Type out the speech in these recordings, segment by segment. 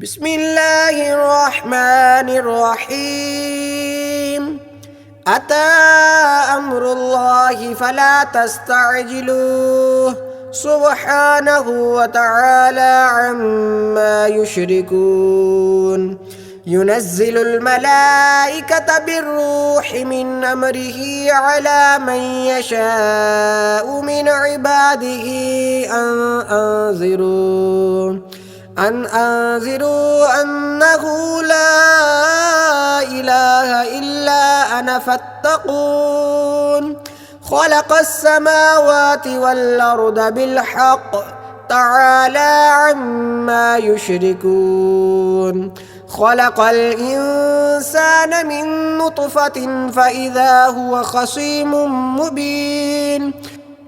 بسم الله الرحمن الرحيم أتى أمر الله فلا تستعجلوه سبحانه وتعالى عما يشركون ينزل الملائكة بالروح من أمره على من يشاء من عباده أن أنذروا أنه لا إله إلا أنا فاتقون خلق السماوات والأرض بالحق تعالى عما يشركون خلق الإنسان من نطفة فإذا هو خصيم مبين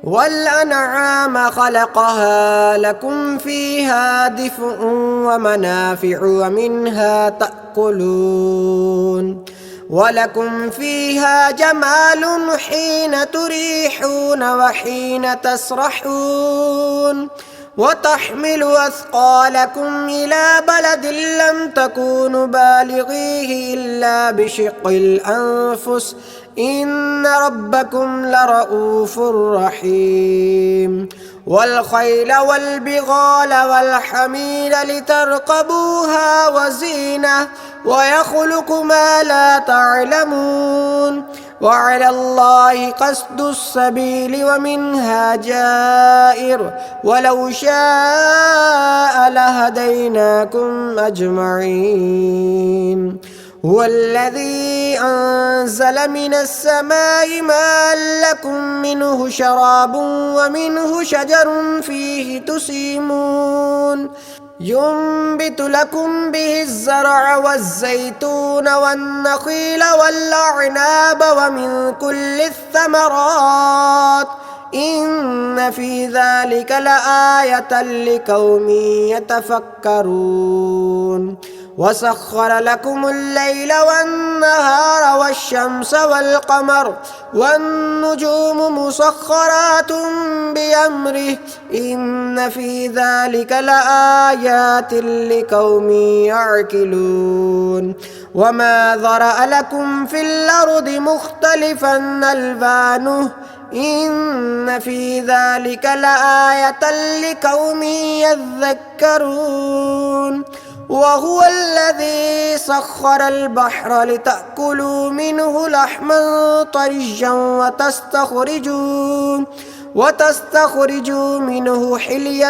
والأنعام خلقها لكم فيها دفء ومنافع ومنها تأكلون ولكم فيها جمال حين تريحون وحين تسرحون وتحمل أثقالكم إلى بلد لم تكونوا بالغيه إلا بشق الأنفس إن ربكم لرؤوف رحيم والخيل والبغال والحمير لتركبوها وزينة ويخلق ما لا تعلمون وعلى الله قصد السبيل ومنها جائر ولو شاء لهديناكم أجمعين هو الذي أنزل من السماء ماء لكم منه شراب ومنه شجر فيه تسيمون ينبت لكم به الزرع والزيتون والنخيل والأعناب ومن كل الثمرات إن في ذلك لآية لقوم يتفكرون وسخر لكم الليل والنهار والشمس والقمر والنجوم مسخرات بأمره إن في ذلك لآيات لقوم يعقلون وما ذرأ لكم في الأرض مختلفا ألوانه إن في ذلك لآية لقوم يذكرون وهو الذي سخر البحر لتأكلوا منه لحما طريا وتستخرجوا منه حلية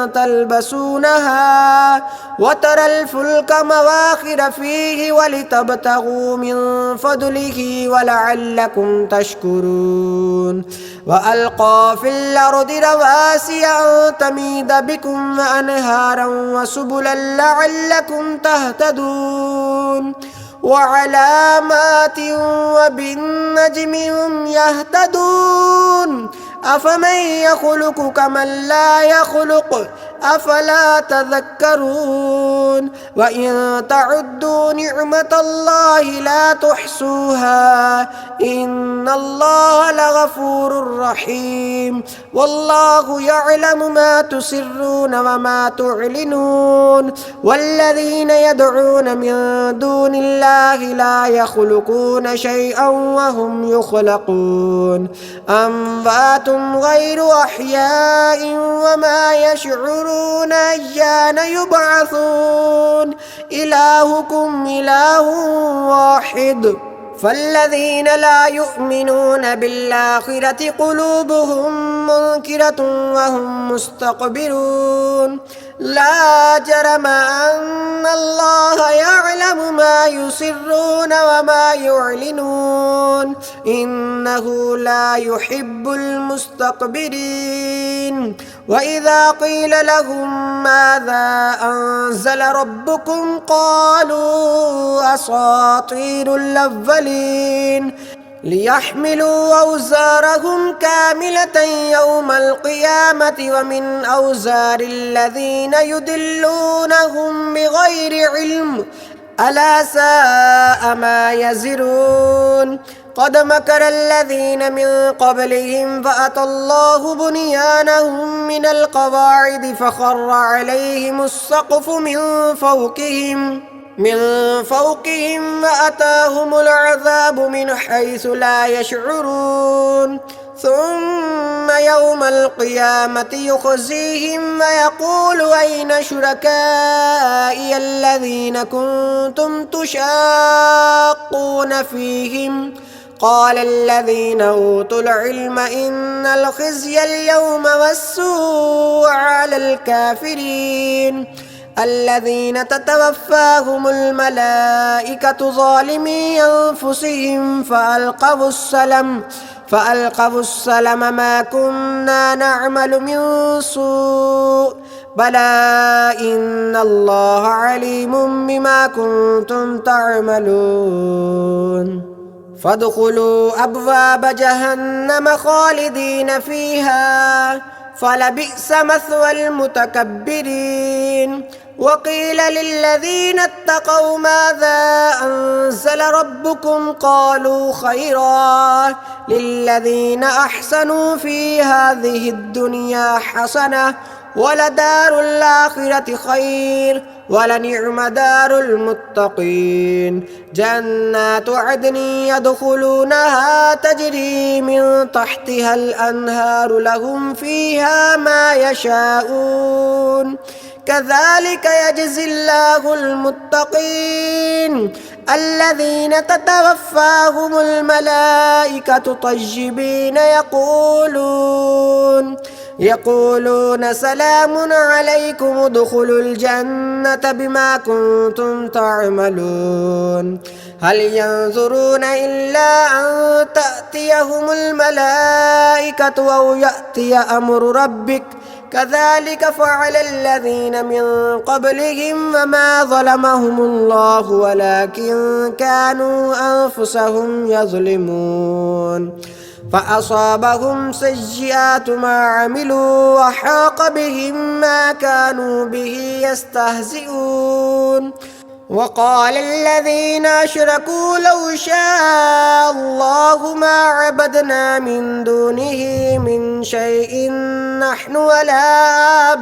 تلبسونها وترى الفلك مواخر فيه ولتبتغوا من فضله ولعلكم تشكرون وألقى في الأرض رواسي أن تميد بكم وأنهارا وسبلا لعلكم تهتدون وعلامات وبالنجم هم يهتدون أفمن يخلق كمن لا يخلق أفلا تذكرون وإن تعدوا نعمة الله لا تحصوها إن الله لغفور رحيم والله يعلم ما تسرون وما تعلنون والذين يدعون من دون الله لا يخلقون شيئا وهم يخلقون أموات غير أحياء وما يشعرون أيان يبعثون إلهكم إله واحد فالذين لا يؤمنون بالآخرة قلوبهم منكرة وهم مستكبرون لا جرم أن الله يعلم ما يسرون وما يعلنون إنه لا يحب المستكبرين وإذا قيل لهم ماذا أنزل ربكم قالوا أساطير الأولين ليحملوا أوزارهم كاملة يوم القيامة ومن أوزار الذين يضلونهم بغير علم ألا ساء ما يزرون قد مكر الذين من قبلهم فأتى الله بنيانهم من القواعد فخر عليهم السقف من فوقهم وأتاهم العذاب من حيث لا يشعرون ثم يوم القيامة يخزيهم ويقول أين شركائي الذين كنتم تشاقون فيهم قال الذين أوتوا العلم إن الخزي اليوم والسوء على الكافرين الذين تتوفاهم الملائكة ظالمي أنفسهم فألقوا السلم ما كنا نعمل من سوء بلى إن الله عليم بما كنتم تعملون فادخلوا أبواب جهنم خالدين فيها فلبئس مثوى المتكبرين وقيل للذين اتقوا ماذا أنزل ربكم قالوا خيرا للذين أحسنوا في هذه الدنيا حسنة ولدار الآخرة خير ولنعم دار المتقين جنات عدن يدخلونها تجري من تحتها الأنهار لهم فيها ما يشاءون كذلك يجزي الله المتقين الذين تتوفاهم الملائكة طيبين يقولون سلام عليكم ادخلوا الجنة بما كنتم تعملون هل ينظرون إلا أن تأتيهم الملائكة أو يأتي أمر ربك كذلك فعل الذين من قبلهم وما ظلمهم الله ولكن كانوا أنفسهم يظلمون فأصابهم سيئات ما عملوا وحاق بهم ما كانوا به يستهزئون وقال الذين أشركوا لو شاء الله ما عبدنا من دونه من شيء نحن ولا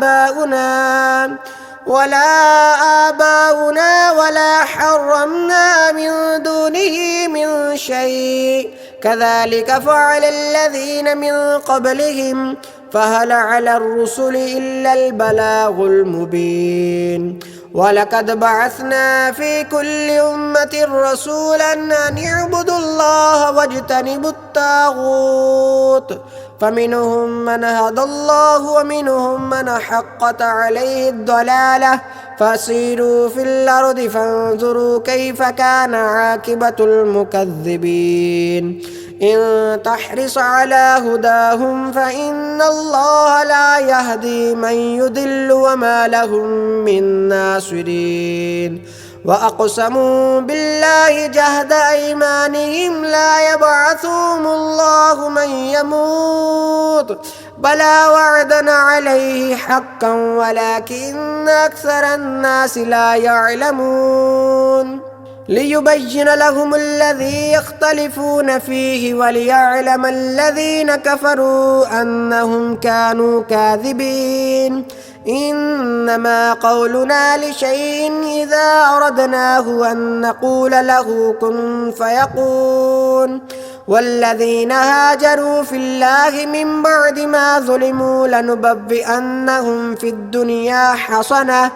آباؤنا ولا حرمنا من دونه من شيء كذلك فعل الذين من قبلهم فهل على الرسل إلا البلاغ المبين ولقد بعثنا في كل أمة رسولا أن اعبدوا الله واجتنبوا الطاغوت فمنهم من هدى الله ومنهم من حقت عليه الضلالة فسيروا في الأرض فانظروا كيف كان عاقبة المكذبين إن تحرص على هداهم فإن الله لا يهدي من يضل وما لهم من ناصرين وأقسموا بالله جهد أيمانهم لا يبعثهم الله من يموت بلى وعدا عليه حقا ولكن أكثر الناس لا يعلمون ليبين لهم الذي يختلفون فيه وليعلم الذين كفروا أنهم كانوا كاذبين إنما قولنا لشيء إذا أردناه أن نقول له كن فيكون والذين هاجروا في الله من بعد ما ظلموا لنبوئنهم في الدنيا حسنة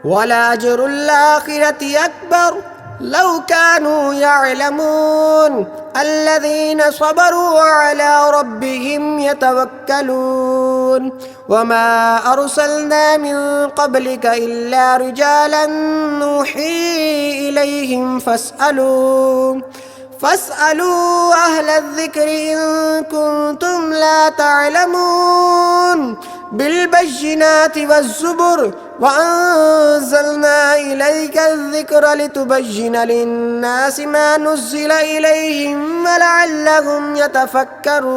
ولأجر الآخرة أكبر لو كانوا يعلمون الذين صبروا وعلى ربهم يتوكلون وما أرسلنا من قبلك إلا رجالا نوحي إليهم فاسألوا أهل الذكر إن كنتم لا تعلمون بالبينات والزبر وأنزلنا إليك الذكر لتبين للناس ما نزل إليهم ولعلهم يتفكرون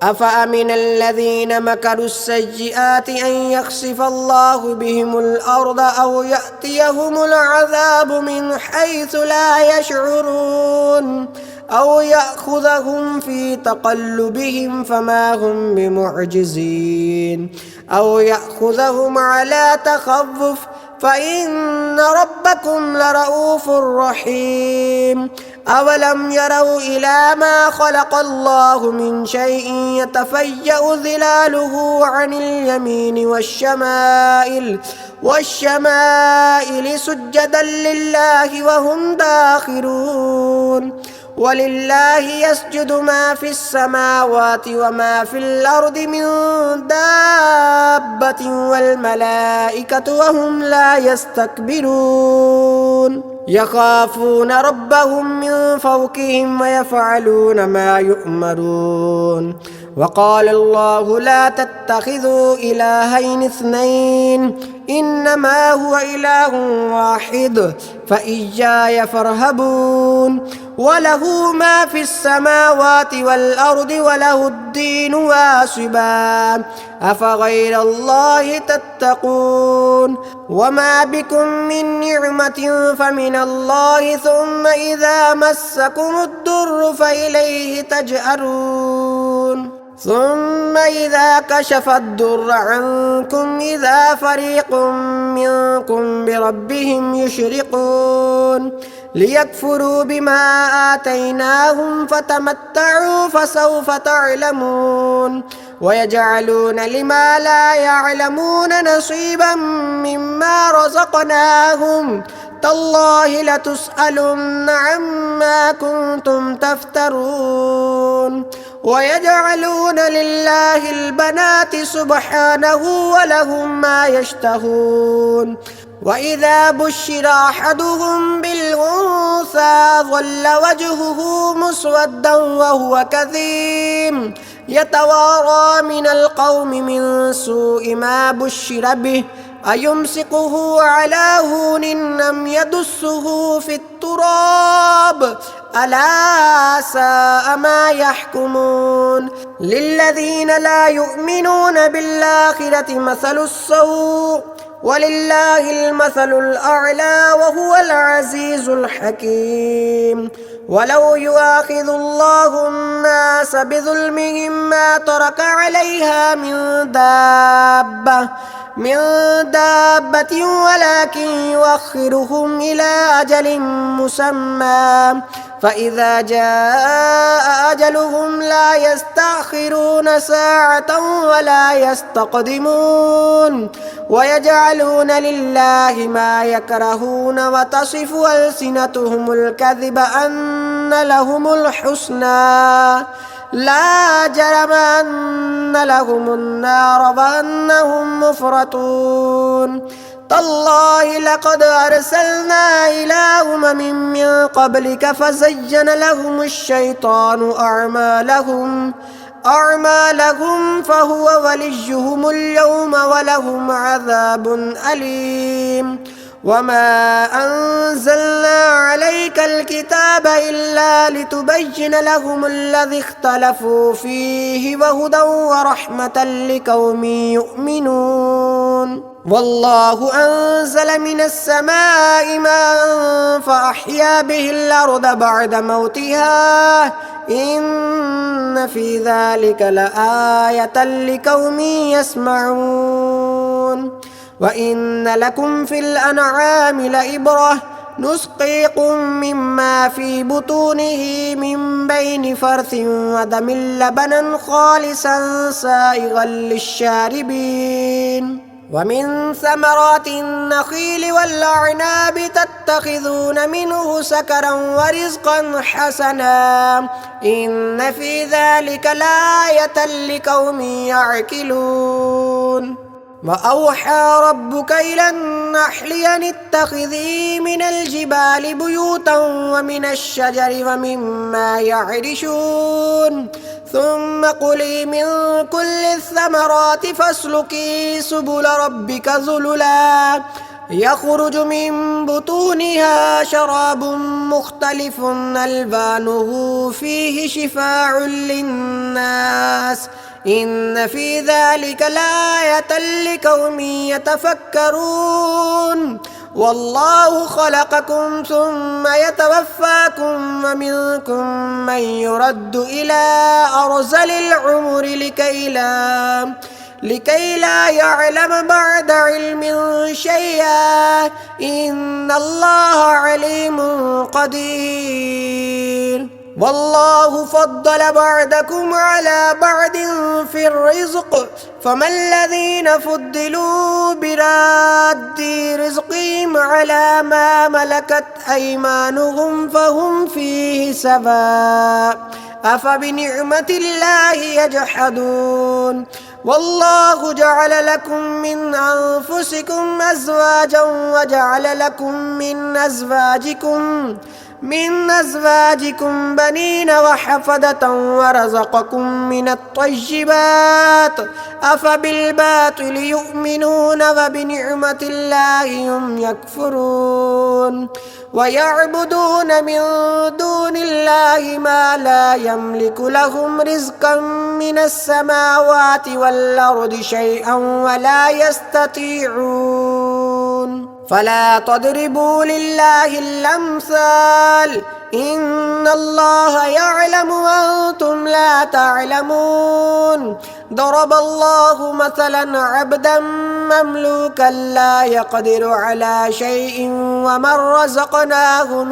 أفأمن الذين مكروا السيئات أن يخسف الله بهم الأرض أو يأتيهم العذاب من حيث لا يشعرون أو يأخذهم في تقلبهم فما هم بمعجزين أو يأخذهم على تخوف فإن ربكم لرؤوف رحيم أولم يروا إلى ما خلق الله من شيء يتفيأ ظلاله عن اليمين والشمائل سجدا لله وهم داخرون ولله يسجد ما في السماوات وما في الأرض من دابة والملائكة وهم لا يستكبرون يخافون ربهم من فوقهم ويفعلون ما يؤمرون وقال الله لا تتخذوا إلهين اثنين إنما هو إله واحد فإياي فارهبون وله ما في السماوات والأرض وله الدين واصبا أفغير الله تتقون وما بكم من نعمة فمن الله ثم إذا مسكم الضر فإليه تجأرون ثم إذا كشف الضر عنكم إذا فريق منكم بربهم يشركون ليكفروا بما آتيناهم فتمتعوا فسوف تعلمون ويجعلون لما لا يعلمون نصيبا مما رزقناهم تالله لتسألن عما كنتم تفترون ويجعلون لله البنات سبحانه ولهم ما يشتهون وإذا بشر أحدهم بالأنثى ظل وجهه مسودا وهو كظيم يتوارى من القوم من سوء ما بشر به أيمسكه على هون أم يدسه في التراب ألا ساء ما يحكمون للذين لا يؤمنون بالآخرة مثل السوء ولله المثل الأعلى وهو العزيز الحكيم ولو يؤاخذ الله الناس بظلمهم ما ترك عليها من دابة ولكن يؤخرهم إلى أجل مسمى فإذا جاء أجلهم لا يستأخرون ساعة ولا يستقدمون ويجعلون لله ما يكرهون وتصف ألسنتهم الكذب أن لهم الحسنى لا جرم أن لهم النار وأنهم مفرطون تالله لقد أرسلنا إلى من قبلك فزين لهم الشيطان أعمالهم فهو وليهم اليوم ولهم عذاب أليم وما أنزلنا عليك الكتاب إلا لتبين لهم الذي اختلفوا فيه وهدى ورحمة لقوم يؤمنون والله أنزل من السماء ماء فأحيا به الأرض بعد موتها إن في ذلك لآية لقوم يسمعون وإن لكم في الأنعام لعبرة نسقيكم مما في بطونه من بين فرث ودم لبنا خالصا سائغا للشاربين ومن ثمرات النخيل والأعناب تتخذون منه سكرا ورزقا حسنا إن في ذلك لآية لقوم يعقلون وأوحى ربك إلى النحل أن اتخذي من الجبال بيوتا ومن الشجر ومما يعرشون ثم كلي من كل الثمرات فاسلكي سبل ربك ذللا يخرج من بطونها شراب مختلف ألوانه فيه شفاء للناس إن في ذلك لآية لقوم يتفكرون والله خلقكم ثم يتوفاكم ومنكم من يرد إلى أرذل العمر لكي لا يعلم بعد علم شيئا إن الله عليم قدير والله فضل بعضكم على بعض في الرزق فما الذين فضلوا براد رزقهم على ما ملكت أيمانهم فهم فيه سواء أفبنعمة الله يجحدون والله جعل لكم من أنفسكم أزواجا وجعل لكم من أزواجكم بنين وحفدة ورزقكم من الطيبات أفبالباطل يؤمنون وبنعمة الله هم يكفرون ويعبدون من دون الله ما لا يملك لهم رزقا من السماوات والأرض شيئا ولا يستطيعون فلا تضربوا لله الأمثال إن الله يعلم وأنتم لا تعلمون ضرب الله مثلا عبدا مملوكا لا يقدر على شيء ومن رزقناه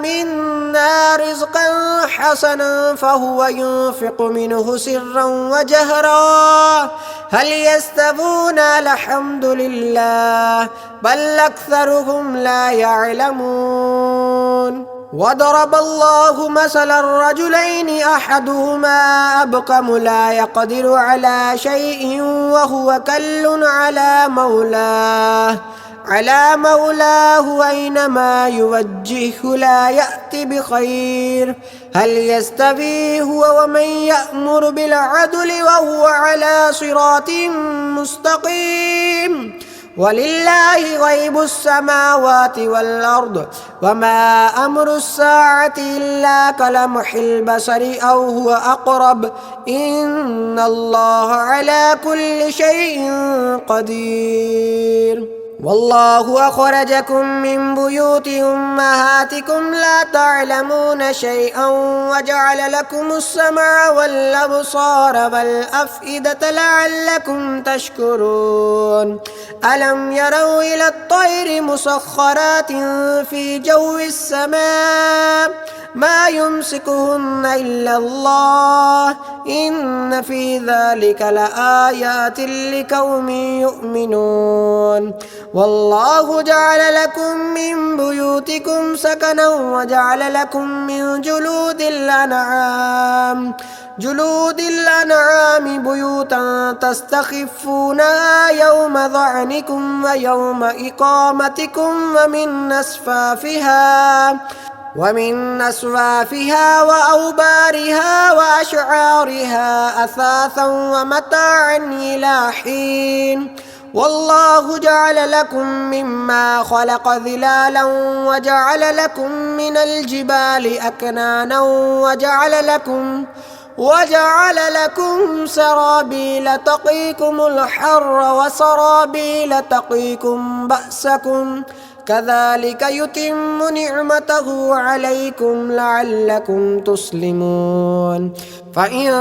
منا رزقا حسنا فهو ينفق منه سرا وجهرا هل يستوون الحمد لله بل أكثرهم لا يعلمون وضرب الله مثلا رجلين أحدهما أبكم لا يقدر على شيء وهو كل على مولاه أينما يوجهه لا يأتي بخير هل يستوي هو ومن يأمر بالعدل وهو على صراط مستقيم ولله غيب السماوات والأرض وما أمر الساعة إلا كلمح البصر أو هو أقرب إن الله على كل شيء قدير والله أخرجكم من بيوت أمهاتكم لا تعلمون شيئا وجعل لكم السمع والأبصار والأفئدة لعلكم تشكرون ألم يروا إلى الطير مسخرات في جو السماء ما يمسكهن إلا الله إن في ذلك لآيات لقوم يؤمنون والله جعل لكم من بيوتكم سكنا وجعل لكم من جلود الأنعام بيوتا تستخفونها يوم ظعنكم ويوم إقامتكم ومن أصوافها وأوبارها وأشعارها أثاثا ومتاعا إلى حين والله جعل لكم مما خلق ظلالا وجعل لكم من الجبال أكنانا وجعل لكم سرابيل تقيكم الحر وسرابيل تقيكم بأسكم كذلك يتم نعمته عليكم لعلكم تسلمون فإن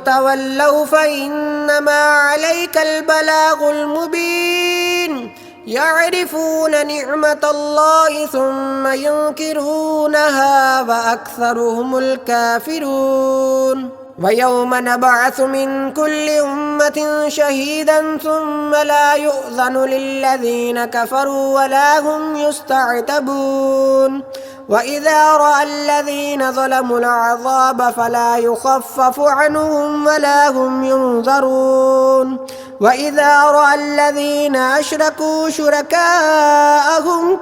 تولوا فإنما عليك البلاغ المبين يعرفون نعمة الله ثم ينكرونها وأكثرهم الكافرون ويوم نبعث من كل أمة شهيدا ثم لا يؤذن للذين كفروا ولا هم يستعتبون وإذا رأى الذين ظلموا العذاب فلا يخفف عنهم ولا هم ينظرون وإذا رأى الذين أشركوا شركاءهم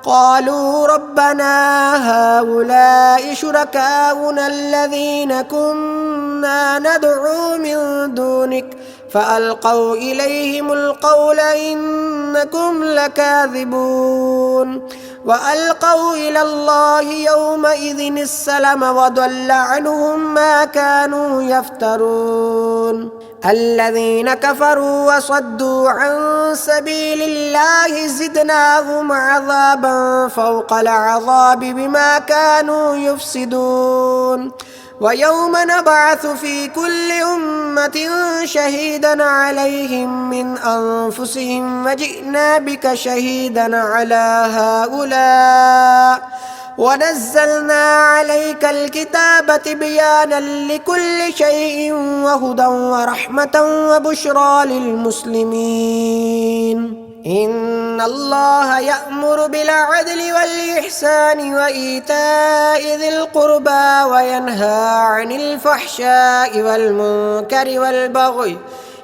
قالوا ربنا هؤلاء شركاؤنا الذين كنا ندعو من دونك فألقوا إليهم القول إنكم لكاذبون وألقوا إلى الله يومئذ السلم وضل عنهم ما كانوا يفترون الذين كفروا وصدوا عن سبيل الله زدناهم عذابا فوق العذاب بما كانوا يفسدون ويوم نبعث في كل أمة شهيدا عليهم من أنفسهم وجئنا بك شهيدا على هؤلاء ونزلنا عليك الكتاب تبيانا لكل شيء وهدى ورحمة وبشرى للمسلمين إن الله يأمر بالعدل والإحسان وإيتاء ذي القربى وينهى عن الفحشاء والمنكر والبغي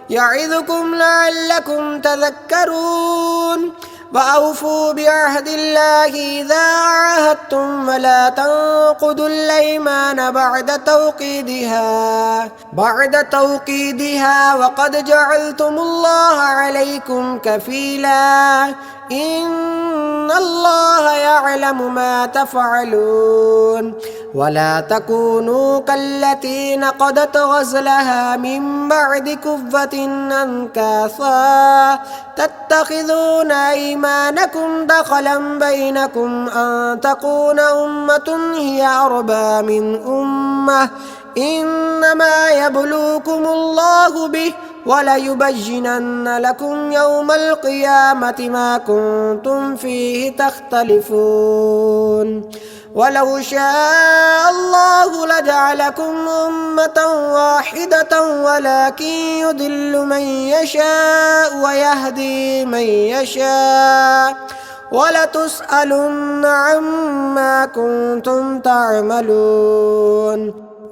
يعظكم لعلكم تذكرون وأوفوا بعهد الله إذا عاهدتم ولا تنقضوا الأيمان بعد توكيدها وقد جعلتم الله عليكم كفيلا إن الله يعلم ما تفعلون ولا تكونوا كالتي نقضت غزلها من بعد كفة أنكاثا تتخذون أيمانكم دخلا بينكم أن تكون أمة هي أربى من أمة إنما يبلوكم الله به وليبينن لكم يوم القيامة ما كنتم فيه تختلفون ولو شاء الله لجعلكم أمة واحدة ولكن يضل من يشاء ويهدي من يشاء ولتسألن عما كنتم تعملون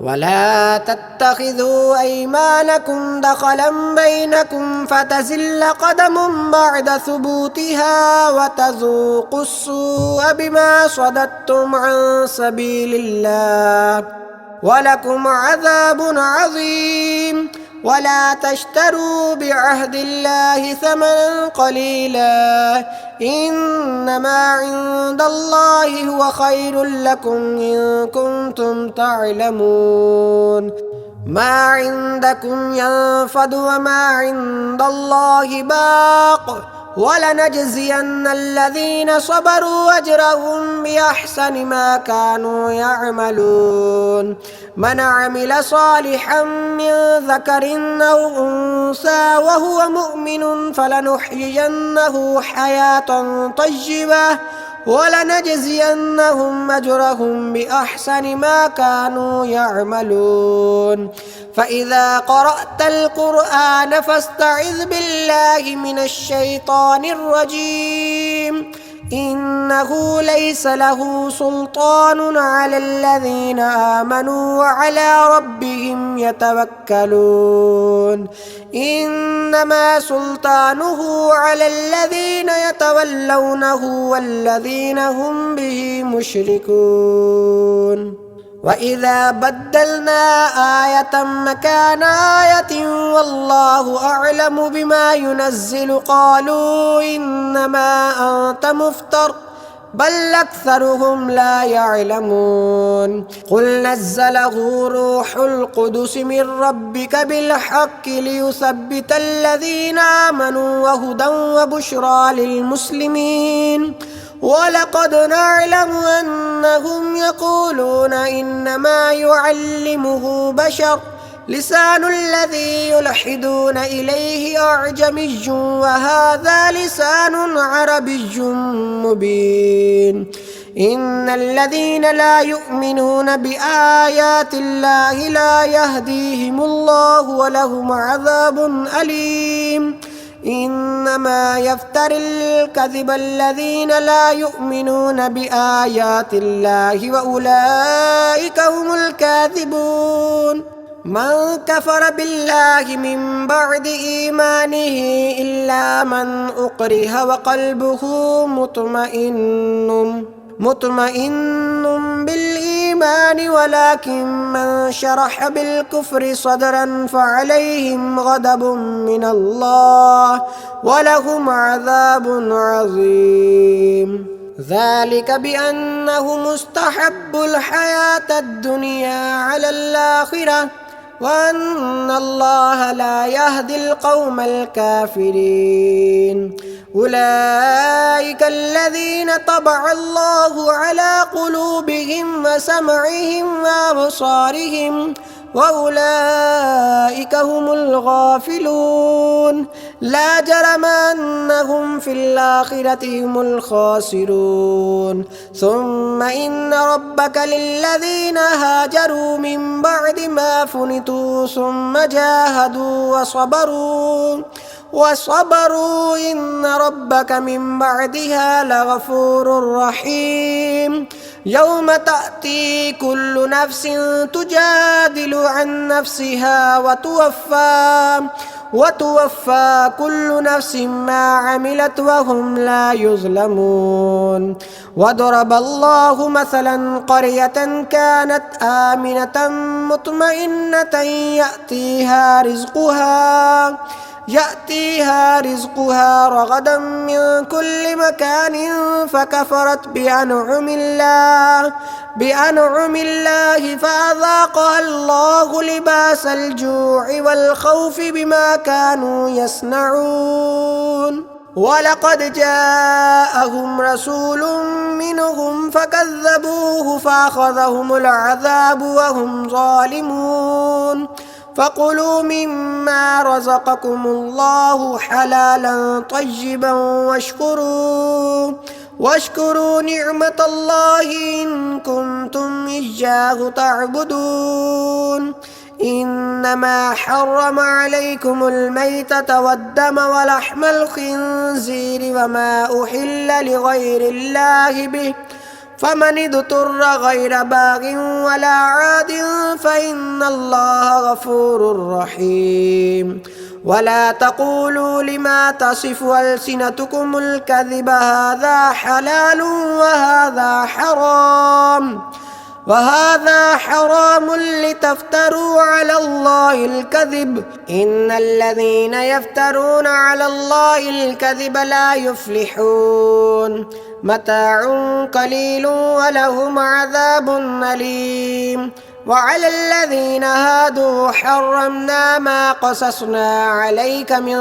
ولا تتخذوا أيمانكم دخلا بينكم فتزل قدم بعد ثبوتها وتذوقوا السوء بما صددتم عن سبيل الله ولكم عذاب عظيم ولا تشتروا بعهد الله ثمنا قليلا إنما عند الله هو خير لكم إن كنتم تعلمون ما عندكم ينفد وما عند الله باق ولنجزين الذين صبروا أجرهم بأحسن ما كانوا يعملون من عمل صالحا من ذكر أو أنثى وهو مؤمن فلنحيينه حياة طيبة ولنجزينهم أجرهم بأحسن ما كانوا يعملون فإذا قرأت القرآن فاستعذ بالله من الشيطان الرجيم إنه ليس له سلطان على الذين آمنوا وعلى ربهم يتوكلون إنما سلطانه على الذين يتولونه والذين هم به مشركون وإذا بدلنا آية مكان آية والله أعلم بما ينزل قالوا إنما أنت مفتر بل أكثرهم لا يعلمون قل نزله روح القدس من ربك بالحق ليثبت الذين آمنوا وهدى وبشرى للمسلمين ولقد نعلم أنهم يقولون إنما يعلمه بشر لسان الذي يلحدون إليه أعجمي وهذا لسان عربي مبين إن الذين لا يؤمنون بآيات الله لا يهديهم الله ولهم عذاب أليم إنما يفتر الكذب الذين لا يؤمنون بآيات الله وأولئك هم الكاذبون. من كفر بالله من بعد إيمانه إلا من أكره وقلبه مطمئن بالإيمان ولكن من شرح بالكفر صدرا فعليهم غضب من الله ولهم عذاب عظيم. ذلك بأنهم استحبوا الحياة الدنيا على الآخرة وأن الله لا يهدي القوم الكافرين. أولئك الذين طبع الله على قلوبهم وسمعهم وأبصارهم وأولئك هم الغافلون. لا جرم أنهم في الآخرة هم الخاسرون. ثم إن ربك للذين هاجروا من بعد ما فنتوا ثم جاهدوا وصبروا إن ربك من بعدها لغفور رحيم. يوم تأتي كل نفس تجادل عن نفسها وتوفى كل نفس ما عملت وهم لا يظلمون. وضرب الله مثلا قرية كانت آمنة مطمئنة يأتيها رزقها رغدا من كل مكان فكفرت بأنعم الله فأذاقها الله لباس الجوع والخوف بما كانوا يصنعون. ولقد جاءهم رسول منهم فكذبوه فأخذهم العذاب وهم ظالمون. فكلوا مما رزقكم الله حلالا طيبا واشكروا نعمة الله إن كنتم إياه تعبدون. إنما حرم عليكم الميتة والدم ولحم الخنزير وما أحل لغير الله به فمن اضطر غير باغ ولا عاد فإن الله غفور رحيم. ولا تقولوا لما تصف ألسنتكم الكذب هذا حلال وهذا حرام لتفتروا على الله الكذب إن الذين يفترون على الله الكذب لا يفلحون. متاع قليل ولهم عذاب أليم. وعلى الذين هادوا حرمنا ما قصصنا عليك من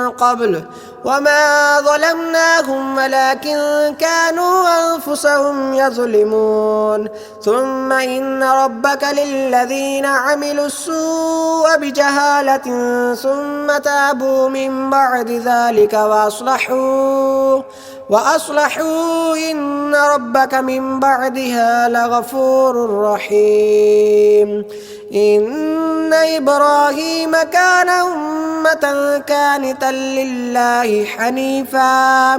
قبل وما ظلمناهم ولكن كانوا أنفسهم يظلمون. ثم إن ربك للذين عملوا السوء بجهالة ثم تابوا من بعد ذلك وأصلحوا إن ربك من بعدها لغفور رحيم. إن إبراهيم كان أمة كانتا لله حنيفا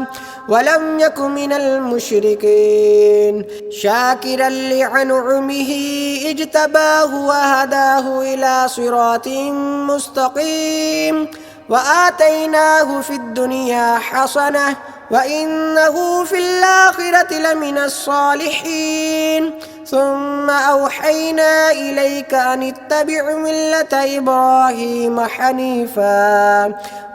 ولم يك من المشركين شاكرا لأنعمه اجتباه وهداه إلى صراط مستقيم. وآتيناه في الدنيا حسنة وإنه في الآخرة لمن الصالحين. ثم أوحينا إليك أن اتبع ملة إبراهيم حنيفا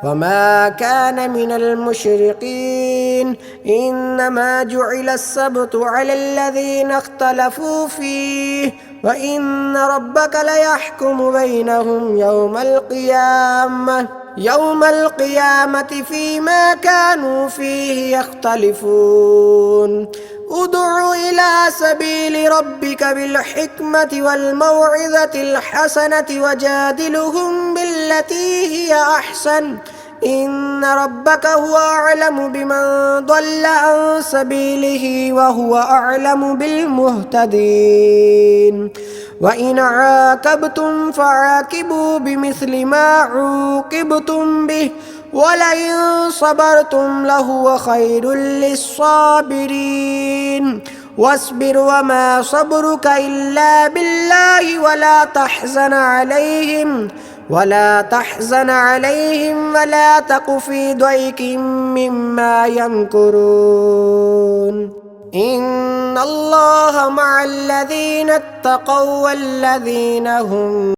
وما كان من المشركين. إنما جعل السبت على الذين اختلفوا فيه وإن ربك ليحكم بينهم يوم القيامة فيما كانوا فيه يختلفون. ادع إلى سبيل ربك بالحكمة والموعظة الحسنة وجادلهم بالتي هي أحسن إن ربك هو أعلم بمن ضل عن سبيله وهو أعلم بالمهتدين. وإن عاقبتم فعاقبوا بمثل ما عوقبتم به ولئن صبرتم لهو خير للصابرين واصبر وما صبرك إلا بالله ولا تحزن عليهم ولا تك في ضيق مما يمكرون إن الله مع الذين اتقوا والذين هم